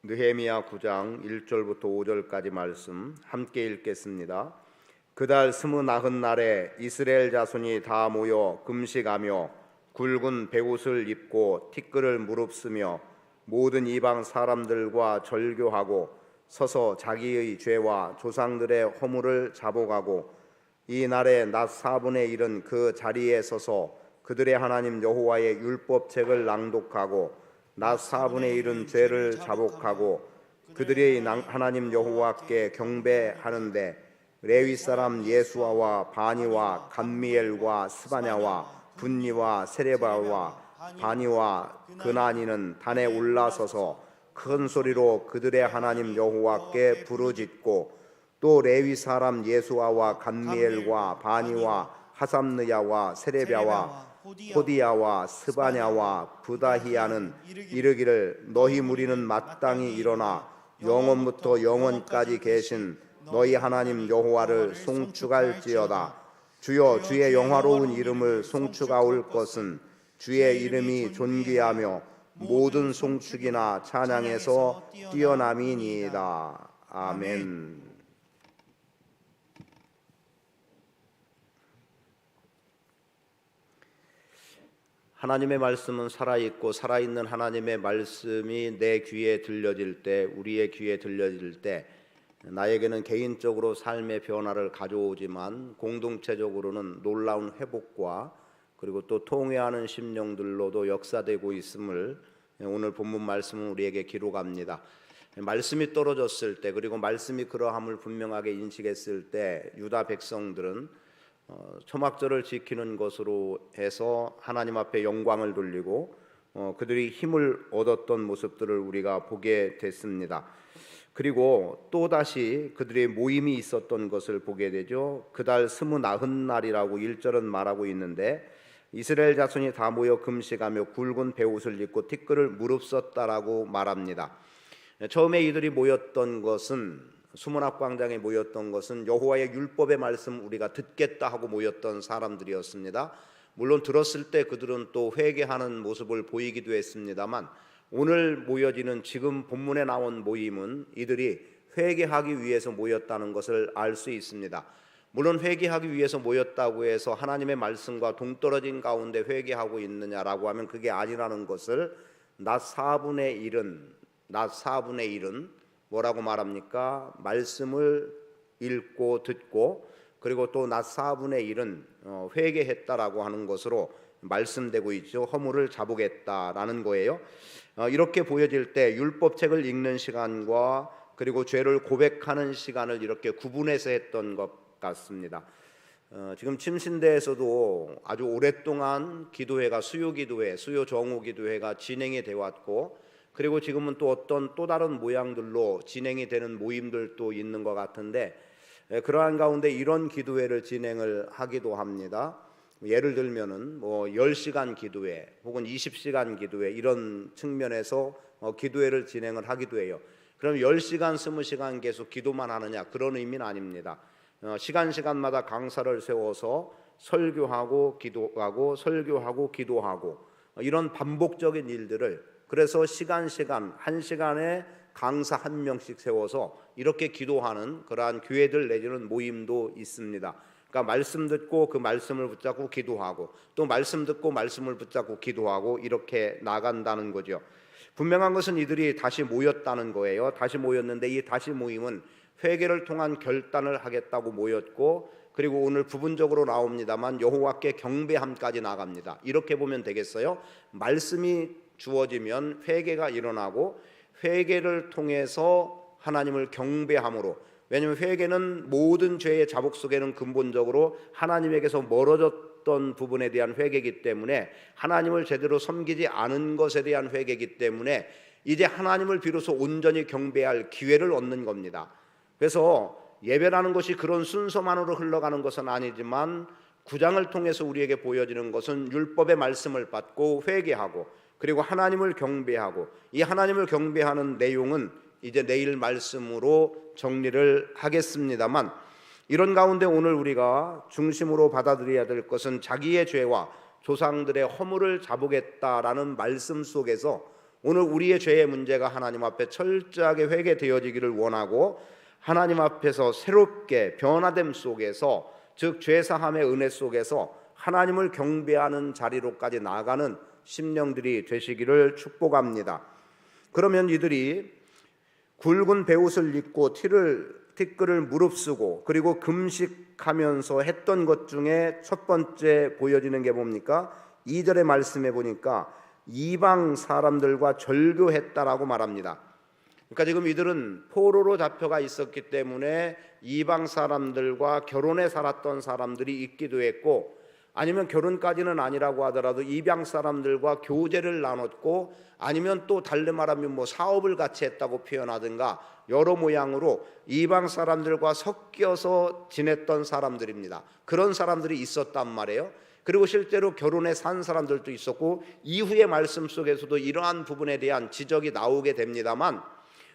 느헤미야 9장 1절부터 5절까지 말씀 함께 읽겠습니다. 그달 29날에 이스라엘 자손이 다 모여 금식하며 굵은 베옷을 입고 티끌을 무릅쓰며 모든 이방 사람들과 절교하고 서서 자기의 죄와 조상들의 허물을 자복하고 이 날에 낮 4분의 1은 그 자리에 서서 그들의 하나님 여호와의 율법책을 낭독하고 낮 4분의 1은 죄를 자복하고 그들의 하나님 여호와께 경배하는데 레위 사람 예수아와 바니와 감미엘과 스바냐와 분니와 세레바와 바니와 그나니는 단에 올라서서 큰 소리로 그들의 하나님 여호와께 부르짖고 또 레위 사람 예수아와 감미엘과 바니와 하삼느야와 세레바와 호디야와 스바냐와 부다히야는 이르기를 너희 무리는 마땅히 일어나 영원부터 영원까지 계신 너희 하나님 여호와를 송축할지어다. 주여 주의 영화로운 이름을 송축하올 것은 주의 이름이 존귀하며 모든 송축이나 찬양에서 뛰어남이니이다. 아멘. 하나님의 말씀은 살아있고 살아있는 하나님의 말씀이 내 귀에 들려질 때, 우리의 귀에 들려질 때 나에게는 개인적으로 삶의 변화를 가져오지만 공동체적으로는 놀라운 회복과 그리고 또 통회하는 심령들로도 역사되고 있음을 오늘 본문 말씀은 우리에게 기록합니다. 말씀이 떨어졌을 때, 그리고 말씀이 그러함을 분명하게 인식했을 때 유다 백성들은 초막절을 지키는 것으로 해서 하나님 앞에 영광을 돌리고 그들이 힘을 얻었던 모습들을 우리가 보게 됐습니다. 그리고 또다시 그들의 모임이 있었던 것을 보게 되죠. 그달 29날이라고 1절은 말하고 있는데 이스라엘 자손이 다 모여 금식하며 굵은 베옷을 입고 티끌을 무릅썼다라고 말합니다. 처음에 이들이 모였던 것은 수문학광장에 모였던 것은 여호와의 율법의 말씀 우리가 듣겠다 하고 모였던 사람들이었습니다. 물론 들었을 때 그들은 또 회개하는 모습을 보이기도 했습니다만 오늘 모여지는 지금 본문에 나온 모임은 이들이 회개하기 위해서 모였다는 것을 알 수 있습니다. 물론 회개하기 위해서 모였다고 해서 하나님의 말씀과 동떨어진 가운데 회개하고 있느냐라고 하면 그게 아니라는 것을 낮 4분의 1은 뭐라고 말합니까? 말씀을 읽고 듣고 그리고 또 낮 4분의 1은 회개했다라고 하는 것으로 말씀되고 있죠. 허물을 자복했다라는 거예요. 이렇게 보여질 때 율법책을 읽는 시간과 그리고 죄를 고백하는 시간을 이렇게 구분해서 했던 것 같습니다. 지금 침신대에서도 아주 오랫동안 기도회가 수요 정오 기도회가 진행이 되어 왔고 그리고 지금은 또 어떤 또 다른 모양들로 진행이 되는 모임들도 있는 것 같은데 그러한 가운데 이런 기도회를 진행을 하기도 합니다. 예를 들면은 10시간 기도회 혹은 20시간 기도회 이런 측면에서 기도회를 진행을 하기도 해요. 그럼 10시간 20시간 계속 기도만 하느냐 그런 의미는 아닙니다. 시간마다 강사를 세워서 설교하고 기도하고 설교하고 기도하고 이런 반복적인 일들을 그래서 시간 1시간에 강사 한 명씩 세워서 이렇게 기도하는 그러한 교회들 내지는 모임도 있습니다. 그러니까 말씀 듣고 그 말씀을 붙잡고 기도하고 또 말씀 듣고 말씀을 붙잡고 기도하고 이렇게 나간다는 거죠. 분명한 것은 이들이 다시 모였다는 거예요. 다시 모였는데 이 다시 모임은 회개를 통한 결단을 하겠다고 모였고 그리고 오늘 부분적으로 나옵니다만 여호와께 경배함까지 나갑니다. 이렇게 보면 되겠어요? 말씀이 주어지면 회개가 일어나고 회개를 통해서 하나님을 경배함으로 왜냐하면 회개는 모든 죄의 자복 속에는 근본적으로 하나님에게서 멀어졌던 부분에 대한 회개이기 때문에 하나님을 제대로 섬기지 않은 것에 대한 회개이기 때문에 이제 하나님을 비로소 온전히 경배할 기회를 얻는 겁니다. 그래서 예배라는 것이 그런 순서만으로 흘러가는 것은 아니지만 9장을 통해서 우리에게 보여지는 것은 율법의 말씀을 받고 회개하고 그리고 하나님을 경배하고 이 하나님을 경배하는 내용은 이제 내일 말씀으로 정리를 하겠습니다만 이런 가운데 오늘 우리가 중심으로 받아들여야 될 것은 자기의 죄와 조상들의 허물을 자복했다라는 말씀 속에서 오늘 우리의 죄의 문제가 하나님 앞에 철저하게 회개되어지기를 원하고 하나님 앞에서 새롭게 변화됨 속에서, 즉 죄사함의 은혜 속에서 하나님을 경배하는 자리로까지 나아가는 심령들이 되시기를 축복합니다. 그러면 이들이 굵은 베옷을 입고 티끌을 무릅쓰고 그리고 금식하면서 했던 것 중에 첫 번째 보여지는 게 뭡니까? 2절의 말씀에 보니까 이방 사람들과 절교했다라고 말합니다. 그러니까 지금 이들은 포로로 잡혀가 있었기 때문에 이방 사람들과 결혼해 살았던 사람들이 있기도 했고, 아니면 결혼까지는 아니라고 하더라도 입양 사람들과 교제를 나눴고, 아니면 또 달리 말하면 뭐 사업을 같이 했다고 표현하든가 여러 모양으로 이방 사람들과 섞여서 지냈던 사람들입니다. 그런 사람들이 있었단 말이에요. 그리고 실제로 결혼해 산 사람들도 있었고, 이후의 말씀 속에서도 이러한 부분에 대한 지적이 나오게 됩니다만,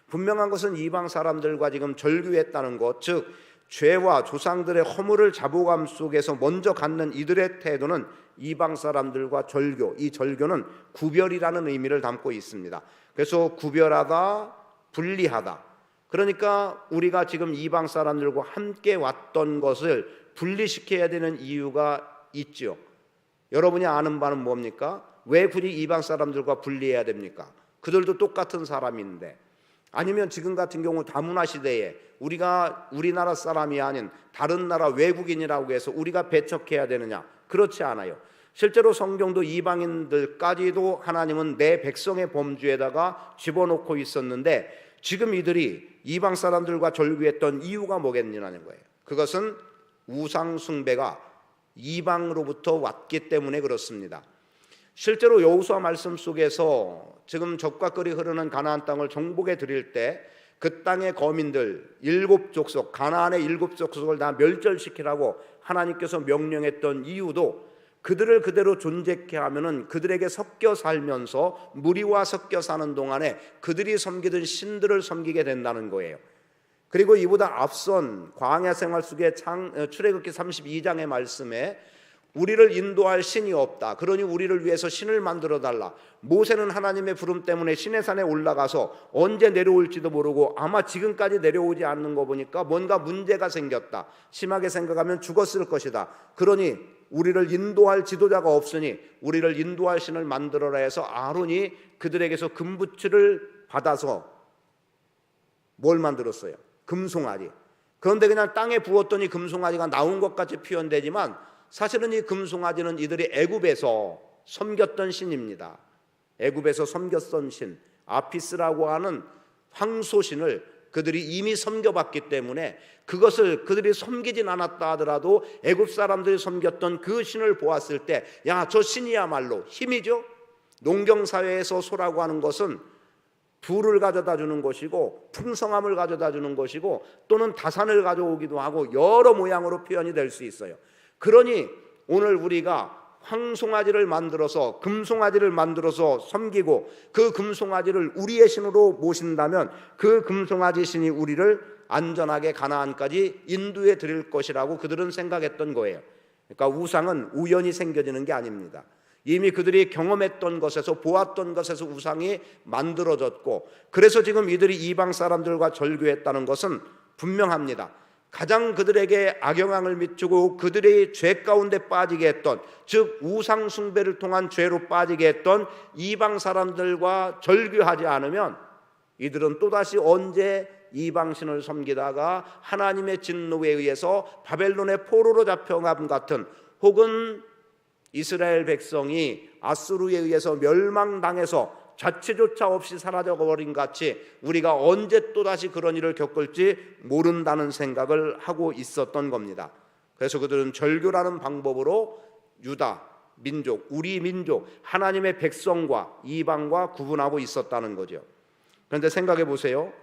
분명한 것은 이방 사람들과 지금 절교했다는 것, 즉 죄와 조상들의 허물을 자복함 속에서 먼저 갖는 이들의 태도는 이방 사람들과 절교, 이 절교는 구별이라는 의미를 담고 있습니다. 그래서 구별하다, 분리하다. 그러니까 우리가 지금 이방 사람들과 함께 왔던 것을 분리시켜야 되는 이유가 있죠. 여러분이 아는 바는 뭡니까? 왜 굳이 이방 사람들과 분리해야 됩니까? 그들도 똑같은 사람인데. 아니면 지금 같은 경우 다문화 시대에 우리가 우리나라 사람이 아닌 다른 나라 외국인이라고 해서 우리가 배척해야 되느냐? 그렇지 않아요. 실제로 성경도 이방인들까지도 하나님은 내 백성의 범주에다가 집어넣고 있었는데, 지금 이들이 이방 사람들과 절교했던 이유가 뭐겠냐는 거예요. 그것은 우상 숭배가 이방으로부터 왔기 때문에 그렇습니다. 실제로 여호수아 말씀 속에서 지금 적과 꿀이 흐르는 가나안 땅을 정복해 드릴 때 그 땅의 거민들 7족속, 가나안의 7족속을 다 멸절시키라고 하나님께서 명령했던 이유도, 그들을 그대로 존재케 하면은 그들에게 섞여 살면서 무리와 섞여 사는 동안에 그들이 섬기던 신들을 섬기게 된다는 거예요. 그리고 이보다 앞선 광야 생활 속의 출애굽기 32장의 말씀에 우리를 인도할 신이 없다. 그러니 우리를 위해서 신을 만들어 달라. 모세는 하나님의 부름 때문에 시내산에 올라가서 언제 내려올지도 모르고 아마 지금까지 내려오지 않는 거 보니까 뭔가 문제가 생겼다. 심하게 생각하면 죽었을 것이다. 그러니 우리를 인도할 지도자가 없으니 우리를 인도할 신을 만들어라 해서 아론이 그들에게서 금부치를 받아서 뭘 만들었어요? 금송아지. 그런데 그냥 땅에 부었더니 금송아지가 나온 것 같이 표현되지만 사실은 이 금송아지는 이들이 애굽에서 섬겼던 신입니다. 애굽에서 섬겼던 신 아피스라고 하는 황소신을 그들이 이미 섬겨봤기 때문에 그것을 그들이 섬기진 않았다 하더라도 애굽 사람들이 섬겼던 그 신을 보았을 때, 야, 저 신이야말로 힘이죠. 농경사회에서 소라고 하는 것은 부를 가져다 주는 것이고 풍성함을 가져다 주는 것이고 또는 다산을 가져오기도 하고 여러 모양으로 표현이 될 수 있어요. 그러니 오늘 우리가 황송아지를 만들어서 금송아지를 만들어서 섬기고 그 금송아지를 우리의 신으로 모신다면 그 금송아지 신이 우리를 안전하게 가나안까지 인도해 드릴 것이라고 그들은 생각했던 거예요. 그러니까 우상은 우연히 생겨지는 게 아닙니다. 이미 그들이 경험했던 것에서 보았던 것에서 우상이 만들어졌고, 그래서 지금 이들이 이방 사람들과 절교했다는 것은 분명합니다. 가장 그들에게 악영향을 미치고 그들의 죄 가운데 빠지게 했던, 즉 우상 숭배를 통한 죄로 빠지게 했던 이방 사람들과 절교하지 않으면 이들은 또다시 언제 이방신을 섬기다가 하나님의 진노에 의해서 바벨론의 포로로 잡혀감 같은, 혹은 이스라엘 백성이 아수르에 의해서 멸망당해서 자체조차 없이 사라져버린 같이 우리가 언제 또다시 그런 일을 겪을지 모른다는 생각을 하고 있었던 겁니다. 그래서 그들은 절교라는 방법으로 유다 민족, 우리 민족, 하나님의 백성과 이방과 구분하고 있었다는 거죠. 그런데 생각해 보세요.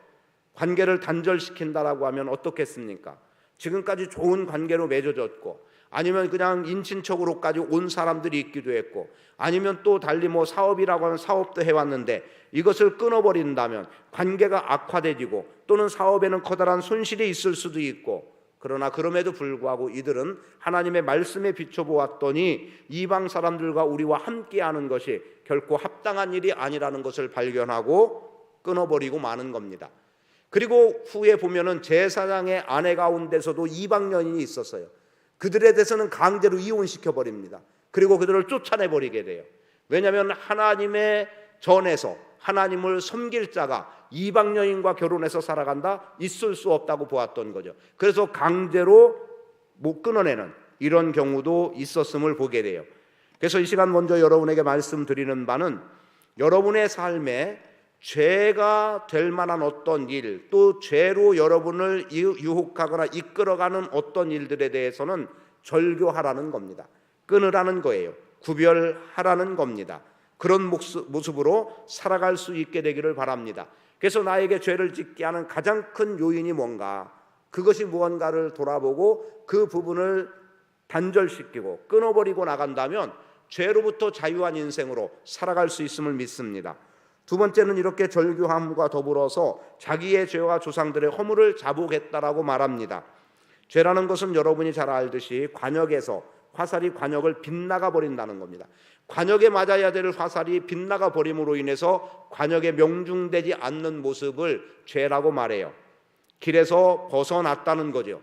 관계를 단절시킨다라고 하면 어떻겠습니까? 지금까지 좋은 관계로 맺어졌고, 아니면 그냥 인친척으로까지 온 사람들이 있기도 했고, 아니면 또 달리 뭐 사업이라고 하면 사업도 해왔는데 이것을 끊어버린다면 관계가 악화되지고 또는 사업에는 커다란 손실이 있을 수도 있고, 그러나 그럼에도 불구하고 이들은 하나님의 말씀에 비춰보았더니 이방 사람들과 우리와 함께하는 것이 결코 합당한 일이 아니라는 것을 발견하고 끊어버리고 마는 겁니다. 그리고 후에 보면은 제사장의 아내 가운데서도 이방 여인이 있었어요. 그들에 대해서는 강제로 이혼시켜 버립니다. 그리고 그들을 쫓아내버리게 돼요. 왜냐하면 하나님의 전에서 하나님을 섬길 자가 이방 여인과 결혼해서 살아간다? 있을 수 없다고 보았던 거죠. 그래서 강제로 못 끊어내는 이런 경우도 있었음을 보게 돼요. 그래서 이 시간 먼저 여러분에게 말씀드리는 바는 여러분의 삶에 죄가 될 만한 어떤 일, 또 죄로 여러분을 유혹하거나 이끌어가는 어떤 일들에 대해서는 절교하라는 겁니다. 끊으라는 거예요. 구별하라는 겁니다. 그런 모습으로 살아갈 수 있게 되기를 바랍니다. 그래서 나에게 죄를 짓게 하는 가장 큰 요인이 뭔가, 그것이 무언가를 돌아보고 그 부분을 단절시키고 끊어버리고 나간다면 죄로부터 자유한 인생으로 살아갈 수 있음을 믿습니다. 두 번째는 이렇게 절규함과 더불어서 자기의 죄와 조상들의 허물을 자복했다라고 말합니다. 죄라는 것은 여러분이 잘 알듯이 관역에서 화살이 관역을 빗나가 버린다는 겁니다. 관역에 맞아야 될 화살이 빗나가 버림으로 인해서 관역에 명중되지 않는 모습을 죄라고 말해요. 길에서 벗어났다는 거죠.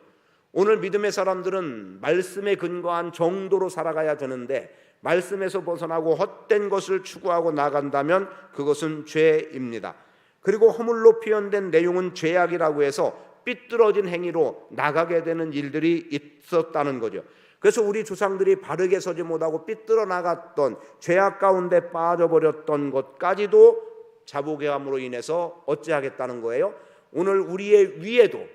오늘 믿음의 사람들은 말씀에 근거한 정도로 살아가야 되는데 말씀에서 벗어나고 헛된 것을 추구하고 나간다면 그것은 죄입니다. 그리고 허물로 표현된 내용은 죄악이라고 해서 삐뚤어진 행위로 나가게 되는 일들이 있었다는 거죠. 그래서 우리 조상들이 바르게 서지 못하고 삐뚤어 나갔던 죄악 가운데 빠져버렸던 것까지도 자복의 함으로 인해서 어찌하겠다는 거예요? 오늘 우리의 위에도,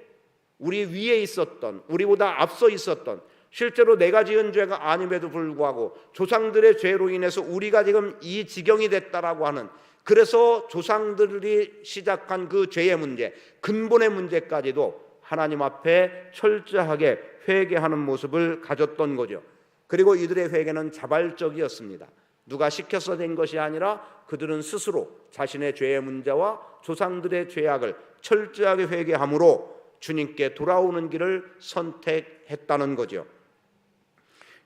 우리 위에 있었던, 우리보다 앞서 있었던, 실제로 내가 지은 죄가 아님에도 불구하고 조상들의 죄로 인해서 우리가 지금 이 지경이 됐다라고 하는, 그래서 조상들이 시작한 그 죄의 문제, 근본의 문제까지도 하나님 앞에 철저하게 회개하는 모습을 가졌던 거죠. 그리고 이들의 회개는 자발적이었습니다. 누가 시켜서 된 것이 아니라 그들은 스스로 자신의 죄의 문제와 조상들의 죄악을 철저하게 회개함으로 주님께 돌아오는 길을 선택했다는 거죠.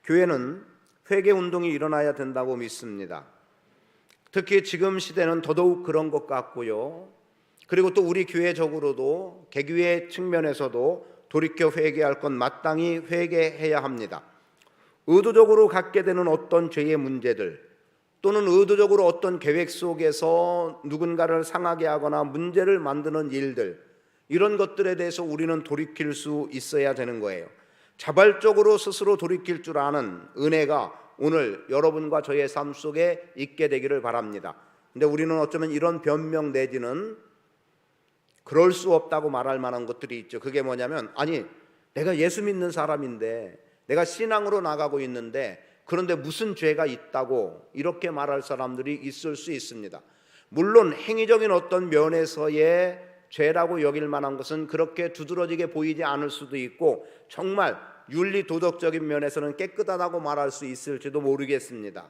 교회는 회개 운동이 일어나야 된다고 믿습니다. 특히 지금 시대는 더더욱 그런 것 같고요. 그리고 또 우리 교회적으로도 개교회 측면에서도 돌이켜 회개할 건 마땅히 회개해야 합니다. 의도적으로 갖게 되는 어떤 죄의 문제들, 또는 의도적으로 어떤 계획 속에서 누군가를 상하게 하거나 문제를 만드는 일들, 이런 것들에 대해서 우리는 돌이킬 수 있어야 되는 거예요. 자발적으로 스스로 돌이킬 줄 아는 은혜가 오늘 여러분과 저의 삶 속에 있게 되기를 바랍니다. 근데 우리는 어쩌면 이런 변명 내지는 그럴 수 없다고 말할 만한 것들이 있죠. 그게 뭐냐면, 아니 내가 예수 믿는 사람인데, 내가 신앙으로 나가고 있는데 그런데 무슨 죄가 있다고 이렇게 말할 사람들이 있을 수 있습니다. 물론 행위적인 어떤 면에서의 죄라고 여길 만한 것은 그렇게 두드러지게 보이지 않을 수도 있고, 정말 윤리 도덕적인 면에서는 깨끗하다고 말할 수 있을지도 모르겠습니다.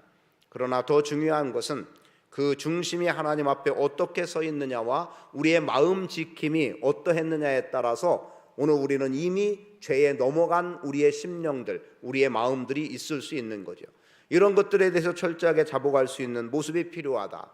그러나 더 중요한 것은 그 중심이 하나님 앞에 어떻게 서 있느냐와 우리의 마음 지킴이 어떠했느냐에 따라서 오늘 우리는 이미 죄에 넘어간 우리의 심령들, 우리의 마음들이 있을 수 있는 거죠. 이런 것들에 대해서 철저하게 자복할 수 있는 모습이 필요하다.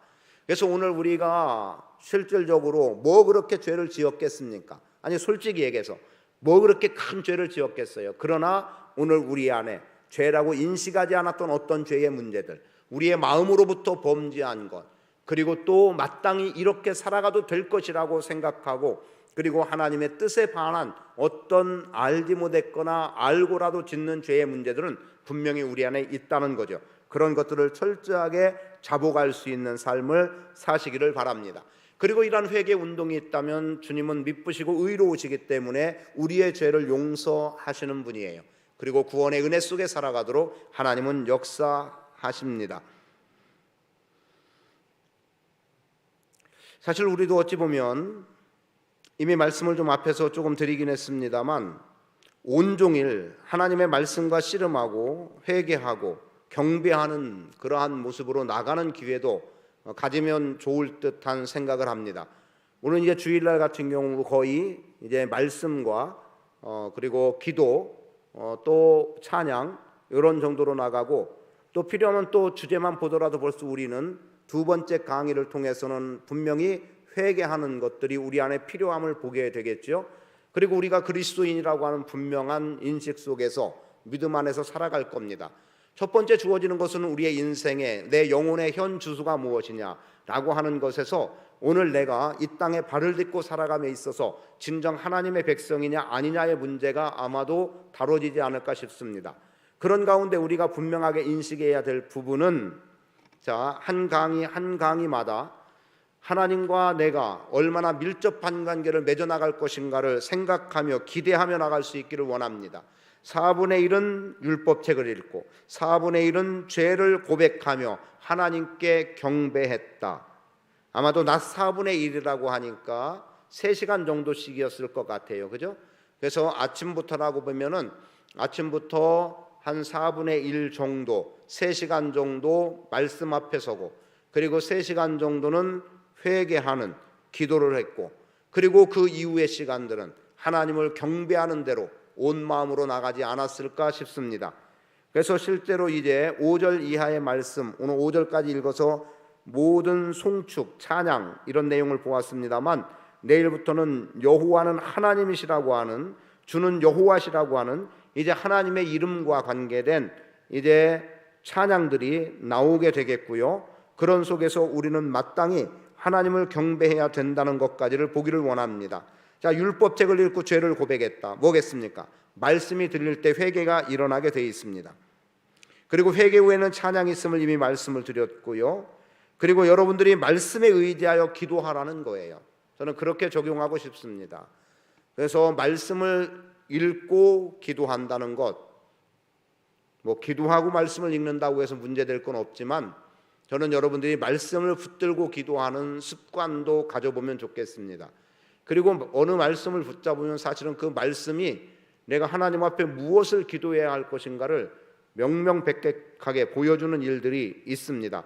그래서 오늘 우리가 실질적으로 뭐 그렇게 죄를 지었겠습니까? 아니 솔직히 얘기해서 뭐 그렇게 큰 죄를 지었겠어요. 그러나 오늘 우리 안에 죄라고 인식하지 않았던 어떤 죄의 문제들, 우리의 마음으로부터 범죄한 것, 그리고 또 마땅히 이렇게 살아가도 될 것이라고 생각하고, 그리고 하나님의 뜻에 반한 어떤 알지 못했거나 알고라도 짓는 죄의 문제들은 분명히 우리 안에 있다는 거죠. 그런 것들을 철저하게 자복할 수 있는 삶을 사시기를 바랍니다. 그리고 이러한 회개 운동이 있다면 주님은 미쁘시고 의로우시기 때문에 우리의 죄를 용서하시는 분이에요. 그리고 구원의 은혜 속에 살아가도록 하나님은 역사하십니다. 사실 우리도 어찌 보면 이미 말씀을 좀 앞에서 조금 드리긴 했습니다만, 온종일 하나님의 말씀과 씨름하고 회개하고 경배하는 그러한 모습으로 나가는 기회도 가지면 좋을 듯한 생각을 합니다. 오늘 이제 주일날 같은 경우 거의 이제 말씀과 그리고 기도, 또 찬양 이런 정도로 나가고, 또 필요하면 또 주제만 보더라도 벌써 우리는 두 번째 강의를 통해서는 분명히 회개하는 것들이 우리 안에 필요함을 보게 되겠죠. 그리고 우리가 그리스도인이라고 하는 분명한 인식 속에서 믿음 안에서 살아갈 겁니다. 첫 번째 주어지는 것은 우리의 인생에 내 영혼의 현 주소가 무엇이냐라고 하는 것에서 오늘 내가 이 땅에 발을 딛고 살아감에 있어서 진정 하나님의 백성이냐 아니냐의 문제가 아마도 다뤄지지 않을까 싶습니다. 그런 가운데 우리가 분명하게 인식해야 될 부분은, 한 강의 한 강의마다 하나님과 내가 얼마나 밀접한 관계를 맺어나갈 것인가를 생각하며 기대하며 나갈 수 있기를 원합니다. 4분의 1은 율법책을 읽고 4분의 1은 죄를 고백하며 하나님께 경배했다. 아마도 낮 4분의 1이라고 하니까 3시간 정도씩이었을 것 같아요. 그죠? 그래서 아침부터라고 보면은 아침부터 한 4분의 1 정도, 3시간 정도 말씀 앞에 서고, 그리고 3시간 정도는 회개하는 기도를 했고, 그리고 그 이후의 시간들은 하나님을 경배하는 대로 온 마음으로 나가지 않았을까 싶습니다. 그래서 실제로 이제 5절 이하의 말씀, 오늘 5절까지 읽어서 모든 송축, 찬양 이런 내용을 보았습니다만, 내일부터는 여호와는 하나님이시라고 하는, 주는 여호와시라고 하는 이제 하나님의 이름과 관계된 이제 찬양들이 나오게 되겠고요. 그런 속에서 우리는 마땅히 하나님을 경배해야 된다는 것까지를 보기를 원합니다. 율법책을 읽고 죄를 고백했다. 뭐겠습니까? 말씀이 들릴 때 회개가 일어나게 되어 있습니다. 그리고 회개 후에는 찬양이 있음을 이미 말씀을 드렸고요. 그리고 여러분들이 말씀에 의지하여 기도하라는 거예요. 저는 그렇게 적용하고 싶습니다. 그래서 말씀을 읽고 기도한다는 것, 기도하고 말씀을 읽는다고 해서 문제될 건 없지만, 저는 여러분들이 말씀을 붙들고 기도하는 습관도 가져보면 좋겠습니다. 그리고 어느 말씀을 붙잡으면 사실은 그 말씀이 내가 하나님 앞에 무엇을 기도해야 할 것인가를 명명백백하게 보여주는 일들이 있습니다.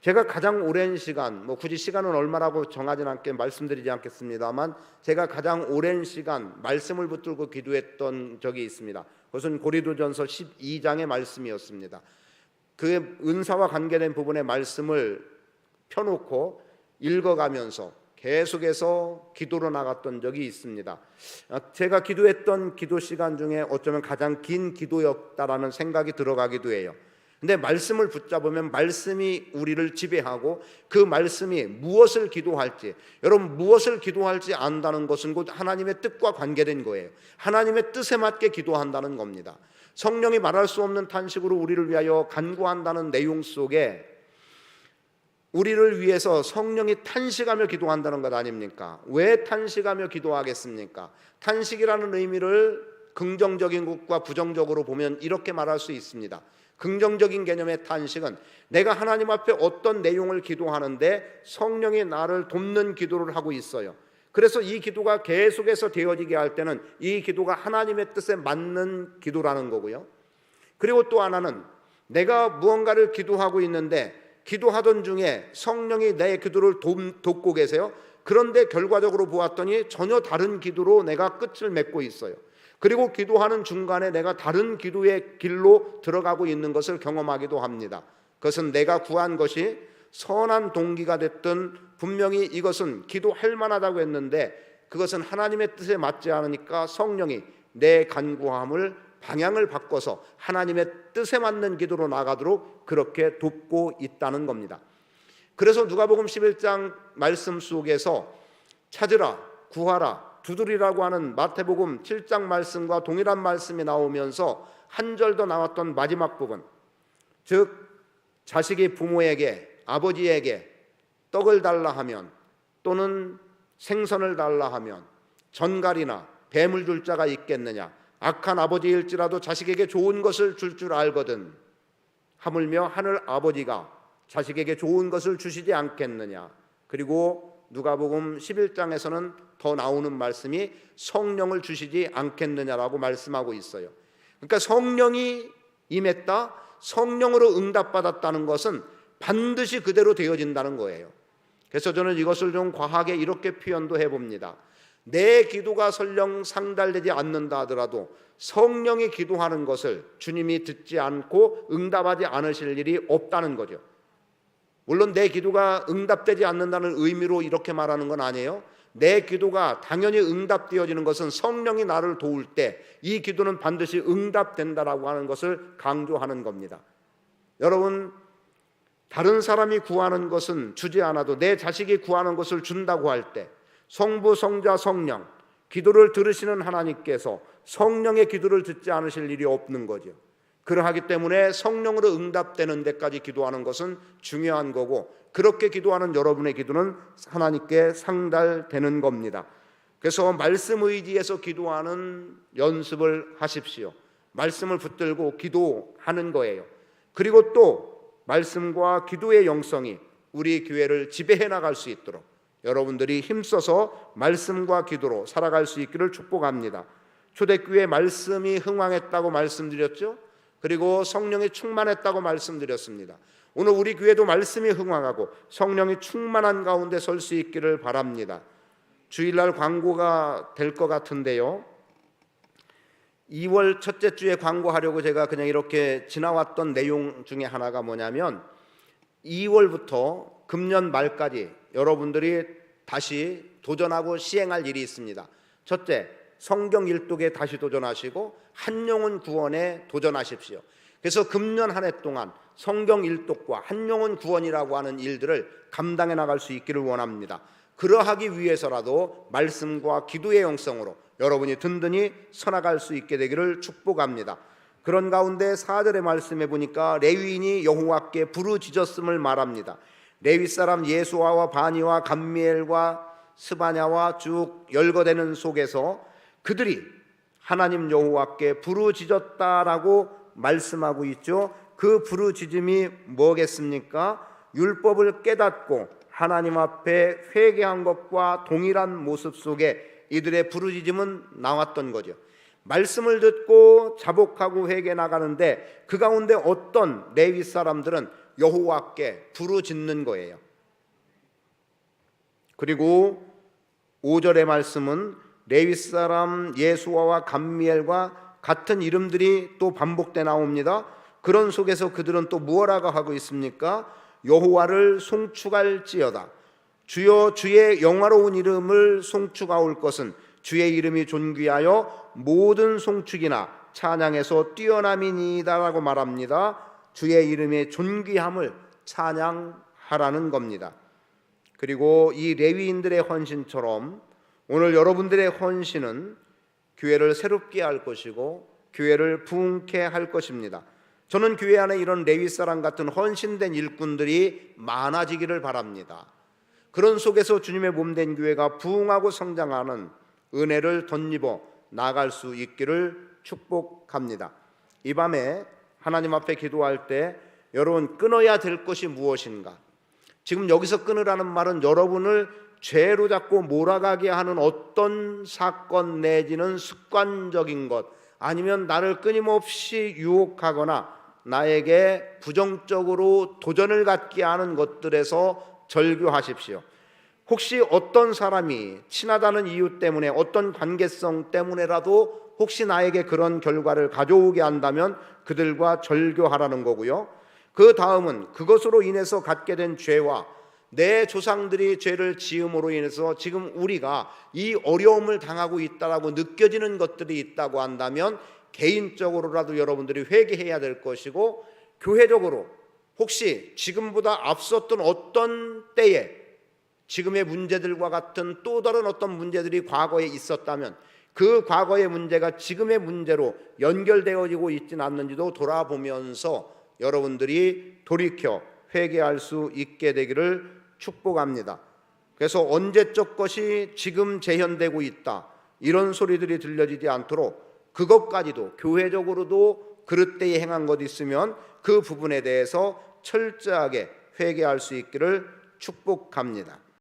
제가 가장 오랜 시간, 굳이 시간은 얼마라고 정하진 않게 말씀드리지 않겠습니다만, 제가 가장 오랜 시간 말씀을 붙들고 기도했던 적이 있습니다. 그것은 고린도전서 12장의 말씀이었습니다. 그 은사와 관계된 부분의 말씀을 펴놓고 읽어가면서 계속해서 기도로 나갔던 적이 있습니다. 제가 기도했던 기도 시간 중에 어쩌면 가장 긴 기도였다라는 생각이 들어가기도 해요. 근데 말씀을 붙잡으면 말씀이 우리를 지배하고, 그 말씀이 무엇을 기도할지, 여러분 무엇을 기도할지 안다는 것은 곧 하나님의 뜻과 관계된 거예요. 하나님의 뜻에 맞게 기도한다는 겁니다. 성령이 말할 수 없는 탄식으로 우리를 위하여 간구한다는 내용 속에 우리를 위해서 성령이 탄식하며 기도한다는 것 아닙니까? 왜 탄식하며 기도하겠습니까? 탄식이라는 의미를 긍정적인 것과 부정적으로 보면 이렇게 말할 수 있습니다. 긍정적인 개념의 탄식은 내가 하나님 앞에 어떤 내용을 기도하는데 성령이 나를 돕는 기도를 하고 있어요. 그래서 이 기도가 계속해서 되어지게 할 때는 이 기도가 하나님의 뜻에 맞는 기도라는 거고요. 그리고 또 하나는 내가 무언가를 기도하고 있는데 기도하던 중에 성령이 내 기도를 돕고 계세요. 그런데 결과적으로 보았더니 전혀 다른 기도로 내가 끝을 맺고 있어요. 그리고 기도하는 중간에 내가 다른 기도의 길로 들어가고 있는 것을 경험하기도 합니다. 그것은 내가 구한 것이 선한 동기가 됐든, 분명히 이것은 기도할 만하다고 했는데 그것은 하나님의 뜻에 맞지 않으니까 성령이 내 간구함을 방향을 바꿔서 하나님의 뜻에 맞는 기도로 나가도록 그렇게 돕고 있다는 겁니다. 그래서 누가복음 11장 말씀 속에서 찾으라, 구하라, 두드리라고 하는 마태복음 7장 말씀과 동일한 말씀이 나오면서 한 절 더 나왔던 마지막 부분, 즉 자식이 부모에게, 아버지에게 떡을 달라 하면 또는 생선을 달라 하면 전갈이나 뱀을 줄 자가 있겠느냐? 악한 아버지일지라도 자식에게 좋은 것을 줄 알거든 하물며 하늘 아버지가 자식에게 좋은 것을 주시지 않겠느냐? 그리고 누가복음 11장에서는 더 나오는 말씀이 성령을 주시지 않겠느냐라고 말씀하고 있어요. 그러니까 성령이 임했다, 성령으로 응답받았다는 것은 반드시 그대로 되어진다는 거예요. 그래서 저는 이것을 좀 과하게 이렇게 표현도 해봅니다. 내 기도가 설령 상달되지 않는다 하더라도 성령이 기도하는 것을 주님이 듣지 않고 응답하지 않으실 일이 없다는 거죠. 물론 내 기도가 응답되지 않는다는 의미로 이렇게 말하는 건 아니에요. 내 기도가 당연히 응답되어지는 것은 성령이 나를 도울 때 이 기도는 반드시 응답된다라고 하는 것을 강조하는 겁니다. 여러분, 다른 사람이 구하는 것은 주지 않아도 내 자식이 구하는 것을 준다고 할 때 성부, 성자, 성령, 기도를 들으시는 하나님께서 성령의 기도를 듣지 않으실 일이 없는 거죠. 그러하기 때문에 성령으로 응답되는 데까지 기도하는 것은 중요한 거고, 그렇게 기도하는 여러분의 기도는 하나님께 상달되는 겁니다. 그래서 말씀 의지에서 기도하는 연습을 하십시오. 말씀을 붙들고 기도하는 거예요. 그리고 또 말씀과 기도의 영성이 우리 교회를 지배해 나갈 수 있도록 여러분들이 힘써서 말씀과 기도로 살아갈 수 있기를 축복합니다. 초대교회 말씀이 흥왕했다고 말씀드렸죠. 그리고 성령이 충만했다고 말씀드렸습니다. 오늘 우리 교회도 말씀이 흥왕하고 성령이 충만한 가운데 설 수 있기를 바랍니다. 주일날 광고가 될 것 같은데요, 2월 첫째 주에 광고하려고 제가 그냥 이렇게 지나왔던 내용 중에 하나가 뭐냐면 2월부터 금년 말까지 여러분들이 다시 도전하고 시행할 일이 있습니다. 첫째, 성경 일독에 다시 도전하시고 한영혼 구원에 도전하십시오. 그래서 금년 한 해 동안 성경 일독과 한영혼 구원이라고 하는 일들을 감당해 나갈 수 있기를 원합니다. 그러하기 위해서라도 말씀과 기도의 영성으로 여러분이 든든히 서나갈 수 있게 되기를 축복합니다. 그런 가운데 4절의 말씀에 보니까 레위인이 여호와께 부르짖었음을 말합니다. 레위 사람 예수아와 바니와 감미엘과 스바냐와 쭉 열거되는 속에서 그들이 하나님 여호와께 부르짖었다라고 말씀하고 있죠. 그 부르짖음이 뭐겠습니까? 율법을 깨닫고 하나님 앞에 회개한 것과 동일한 모습 속에 이들의 부르짖음은 나왔던 거죠. 말씀을 듣고 자복하고 회개 나가는데 그 가운데 어떤 레위 사람들은 여호와께 부르짖는 거예요. 그리고 5절의 말씀은 레위 사람 예수아와 감미엘과 같은 이름들이 또 반복돼 나옵니다. 그런 속에서 그들은 또 무엇라고 하고 있습니까? 여호와를 송축할지어다. 주여 주의 영화로운 이름을 송축하올 것은 주의 이름이 존귀하여 모든 송축이나 찬양에서 뛰어남이니이다라고 말합니다. 주의 이름의 존귀함을 찬양하라는 겁니다. 그리고 이 레위인들의 헌신처럼 오늘 여러분들의 헌신은 교회를 새롭게 할 것이고 교회를 부흥케 할 것입니다. 저는 교회 안에 이런 레위 사람 같은 헌신된 일꾼들이 많아지기를 바랍니다. 그런 속에서 주님의 몸된 교회가 부흥하고 성장하는 은혜를 덧입어 나갈 수 있기를 축복합니다. 이 밤에 하나님 앞에 기도할 때 여러분 끊어야 될 것이 무엇인가? 지금 여기서 끊으라는 말은 여러분을 죄로 잡고 몰아가게 하는 어떤 사건 내지는 습관적인 것, 아니면 나를 끊임없이 유혹하거나 나에게 부정적으로 도전을 갖게 하는 것들에서 절교하십시오. 혹시 어떤 사람이 친하다는 이유 때문에 어떤 관계성 때문에라도 혹시 나에게 그런 결과를 가져오게 한다면 그들과 절교하라는 거고요. 그 다음은 그것으로 인해서 갖게 된 죄와 내 조상들이 죄를 지음으로 인해서 지금 우리가 이 어려움을 당하고 있다라고 느껴지는 것들이 있다고 한다면 개인적으로라도 여러분들이 회개해야 될 것이고, 교회적으로 혹시 지금보다 앞섰던 어떤 때에 지금의 문제들과 같은 또 다른 어떤 문제들이 과거에 있었다면 그 과거의 문제가 지금의 문제로 연결되어지고 있지는 않는지도 돌아보면서 여러분들이 돌이켜 회개할 수 있게 되기를 축복합니다. 그래서 언제적 것이 지금 재현되고 있다 이런 소리들이 들려지지 않도록 그것까지도 교회적으로도 그릇되이 행한 것 있으면 그 부분에 대해서 철저하게 회개할 수 있기를 축복합니다.